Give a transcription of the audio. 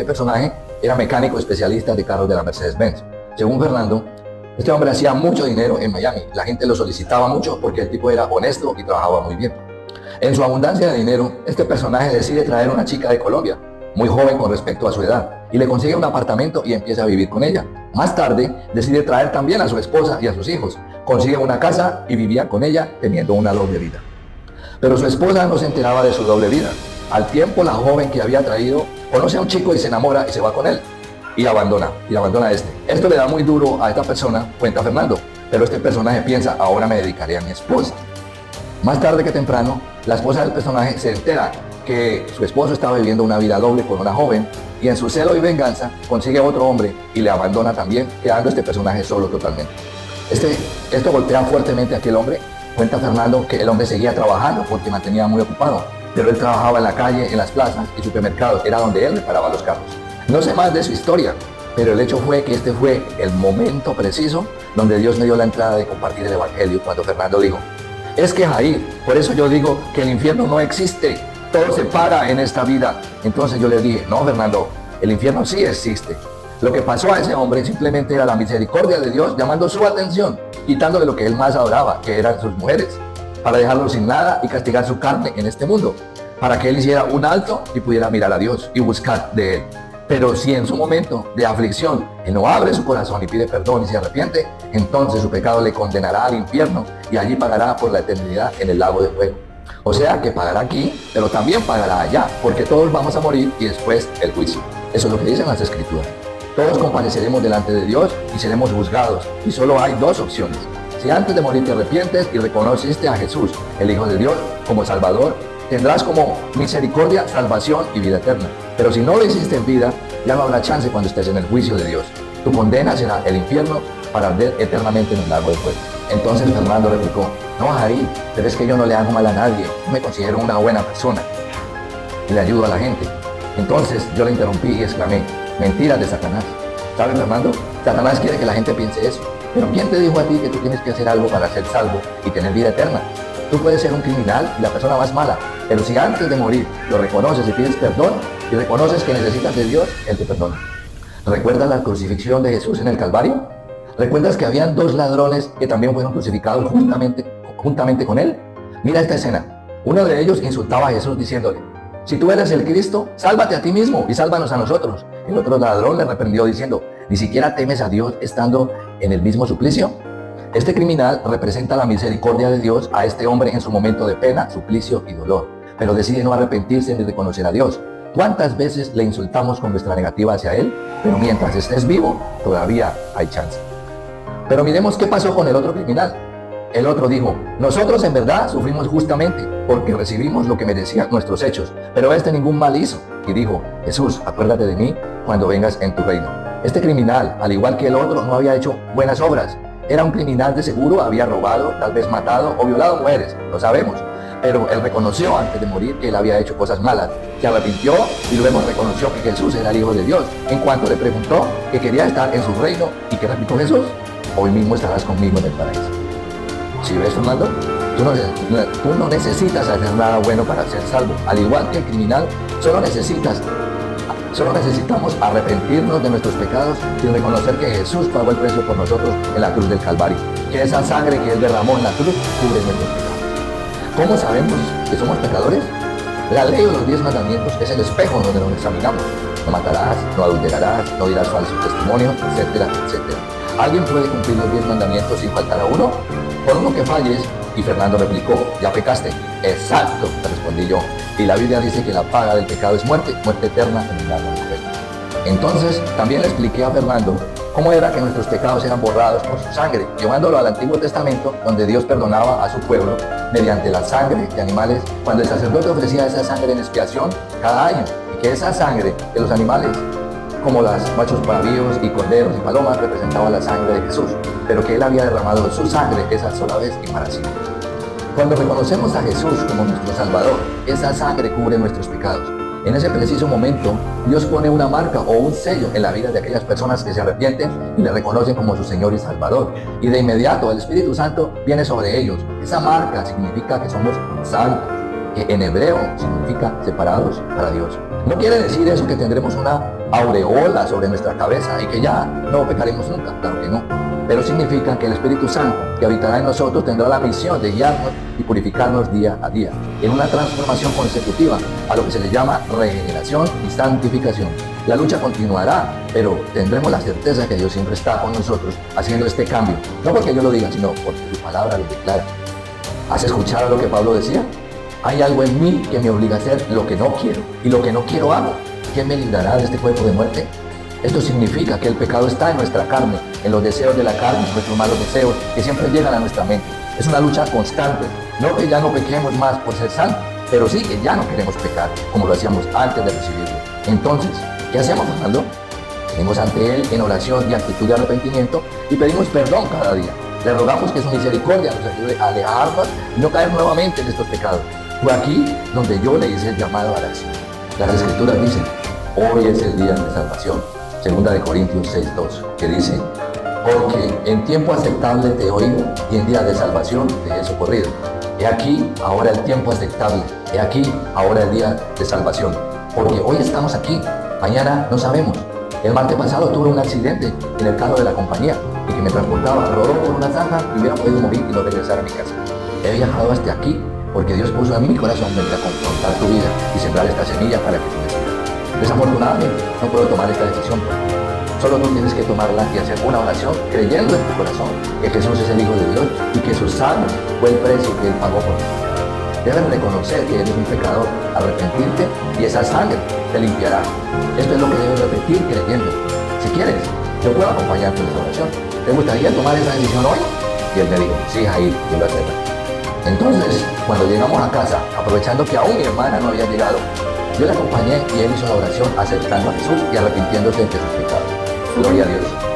este personaje era mecánico especialista de carros de la Mercedes-Benz. Según Fernando, este hombre hacía mucho dinero en Miami. La gente lo solicitaba mucho porque el tipo era honesto y trabajaba muy bien. En su abundancia de dinero, este personaje decide traer a una chica de Colombia, muy joven con respecto a su edad, y le consigue un apartamento y empieza a vivir con ella. Más tarde, decide traer también a su esposa y a sus hijos. Consigue una casa y vivía con ella teniendo una doble vida. Pero su esposa no se enteraba de su doble vida. Al tiempo, la joven que había traído conoce a un chico y se enamora y se va con él. Y abandona a este. Esto le da muy duro a esta persona, cuenta Fernando, pero este personaje piensa, ahora me dedicaré a mi esposa. Más tarde que temprano, la esposa del personaje se entera que su esposo estaba viviendo una vida doble con una joven y en su celo y venganza consigue a otro hombre y le abandona también, quedando este personaje solo totalmente. Esto golpea fuertemente a aquel hombre. Cuenta Fernando que el hombre seguía trabajando porque mantenía muy ocupado, pero él trabajaba en la calle, en las plazas y supermercados, era donde él reparaba los carros. No sé más de su historia, pero el hecho fue que este fue el momento preciso donde Dios me dio la entrada de compartir el evangelio, cuando Fernando dijo, es que Jair, por eso yo digo que el infierno no existe, todo se para en esta vida. Entonces yo le dije, no Fernando, el infierno sí existe. Lo que pasó a ese hombre simplemente era la misericordia de Dios llamando su atención, quitándole lo que él más adoraba, que eran sus mujeres, para dejarlo sin nada y castigar su carne en este mundo, para que él hiciera un alto y pudiera mirar a Dios y buscar de él. Pero si en su momento de aflicción él no abre su corazón y pide perdón y se arrepiente, entonces su pecado le condenará al infierno y allí pagará por la eternidad en el lago de fuego. O sea que pagará aquí, pero también pagará allá, porque todos vamos a morir y después el juicio. Eso es lo que dicen las Escrituras. Todos compareceremos delante de Dios y seremos juzgados, y solo hay dos opciones. Si antes de morir te arrepientes y reconociste a Jesús, el Hijo de Dios, como Salvador, tendrás como misericordia, salvación y vida eterna. Pero si no lo hiciste en vida, ya no habrá chance cuando estés en el juicio de Dios. Tu condena será el infierno para arder eternamente en el lago de fuego. Entonces Fernando replicó, no Jair, pero es que yo no le hago mal a nadie, yo me considero una buena persona y le ayudo a la gente. Entonces yo le interrumpí y exclamé, mentiras de Satanás. ¿Sabes, Fernando? Satanás quiere que la gente piense eso. Pero ¿quién te dijo a ti que tú tienes que hacer algo para ser salvo y tener vida eterna? Tú puedes ser un criminal y la persona más mala, pero si antes de morir lo reconoces y pides perdón y reconoces que necesitas de Dios, Él te perdona. ¿Recuerdas la crucifixión de Jesús en el Calvario? ¿Recuerdas que habían dos ladrones que también fueron crucificados juntamente con Él? Mira esta escena. Uno de ellos insultaba a Jesús diciéndole, si tú eres el Cristo, sálvate a ti mismo y sálvanos a nosotros. El otro ladrón le reprendió diciendo, ¿ni siquiera temes a Dios estando en el mismo suplicio? Este criminal representa la misericordia de Dios a este hombre en su momento de pena, suplicio y dolor, pero decide no arrepentirse ni reconocer a Dios. ¿Cuántas veces le insultamos con nuestra negativa hacia Él? Pero mientras estés vivo, todavía hay chance. Pero miremos qué pasó con el otro criminal. El otro dijo, nosotros en verdad sufrimos justamente porque recibimos lo que merecían nuestros hechos, pero este ningún mal hizo. Y dijo, Jesús, acuérdate de mí cuando vengas en tu reino. Este criminal, al igual que el otro, no había hecho buenas obras. Era un criminal de seguro, había robado, tal vez matado o violado mujeres, lo sabemos. Pero él reconoció antes de morir que él había hecho cosas malas. Se arrepintió y luego reconoció que Jesús era el Hijo de Dios. En cuanto le preguntó que quería estar en su reino, ¿y qué replicó Jesús? Hoy mismo estarás conmigo en el paraíso. ¿Sí ves, Fernando? Tú no necesitas hacer nada bueno para ser salvo. Al igual que el criminal, solo necesitamos arrepentirnos de nuestros pecados y reconocer que Jesús pagó el precio por nosotros en la cruz del Calvario. Que esa sangre que Él derramó en la cruz cubre nuestros pecados. ¿Cómo sabemos que somos pecadores? La ley o los 10 mandamientos es el espejo donde nos examinamos. No matarás, no adulterarás, no dirás falso testimonio, etcétera, etcétera. ¿Alguien puede cumplir los 10 mandamientos sin faltar a uno? Por uno que falles, y Fernando replicó, ¿ya pecaste? Exacto, le respondí yo. Y la Biblia dice que la paga del pecado es muerte, muerte eterna en el lago de fuego. Entonces, también le expliqué a Fernando cómo era que nuestros pecados eran borrados por su sangre, llevándolo al Antiguo Testamento, donde Dios perdonaba a su pueblo mediante la sangre de animales, cuando el sacerdote ofrecía esa sangre en expiación cada año, y que esa sangre de los animales, como las machos bravíos y corderos y palomas, representaban la sangre de Jesús, pero que Él había derramado su sangre esa sola vez y para siempre. Cuando reconocemos a Jesús como nuestro Salvador, esa sangre cubre nuestros pecados. En ese preciso momento, Dios pone una marca o un sello en la vida de aquellas personas que se arrepienten y le reconocen como su Señor y Salvador. Y de inmediato el Espíritu Santo viene sobre ellos. Esa marca significa que somos santos, que en hebreo significa separados para Dios. No quiere decir eso que tendremos una aureola sobre nuestra cabeza y que ya no pecaremos nunca, claro que no. Pero significa que el Espíritu Santo que habitará en nosotros tendrá la misión de guiarnos y purificarnos día a día, en una transformación consecutiva a lo que se le llama regeneración y santificación. La lucha continuará, pero tendremos la certeza que Dios siempre está con nosotros haciendo este cambio, no porque yo lo diga, sino porque su palabra lo declara. ¿Has escuchado lo que Pablo decía? Hay algo en mí que me obliga a hacer lo que no quiero, y lo que no quiero hago. ¿Quién me librará de este cuerpo de muerte? Esto significa que el pecado está en nuestra carne, en los deseos de la carne, en nuestros malos deseos que siempre llegan a nuestra mente. Es una lucha constante, no que ya no pequemos más por ser santos, pero sí que ya no queremos pecar como lo hacíamos antes de recibirlo. Entonces, ¿qué hacemos, Fernando? Venimos ante Él en oración y actitud de arrepentimiento y pedimos perdón cada día. Le rogamos que su misericordia nos ayude a alejarnos y no caer nuevamente en estos pecados. Fue aquí donde yo le hice el llamado a la acción. Las Escrituras dicen, hoy es el día de salvación. 2 Corintios 6:2, que dice, porque en tiempo aceptable te he oído y en día de salvación te he socorrido. He aquí ahora el tiempo aceptable, he aquí ahora el día de salvación. Porque hoy estamos aquí, mañana no sabemos. El martes pasado tuve un accidente en el carro de la compañía y que me transportaba, rodó por una zanja y hubiera podido morir y no regresar a mi casa. He viajado hasta aquí porque Dios puso en mi corazón venir a confrontar tu vida y sembrar esta semilla para que tú me sigas. Desafortunadamente, no puedo tomar esta decisión por ti. Solo tú tienes que tomarla y hacer una oración creyendo en tu corazón que Jesús es el Hijo de Dios y que su sangre fue el precio que Él pagó por ti. Debes reconocer que eres un pecador, arrepentirte y esa sangre te limpiará. Esto es lo que debes repetir creyendo. Si quieres, yo puedo acompañarte en esa oración. ¿Te gustaría tomar esa decisión hoy? Y él me dijo, sí, Jair, yo lo acepto. Entonces, cuando llegamos a casa, aprovechando que aún mi hermana no había llegado, yo la acompañé y él hizo la oración aceptando a Jesús y arrepintiéndose de sus pecados. Gloria a Dios.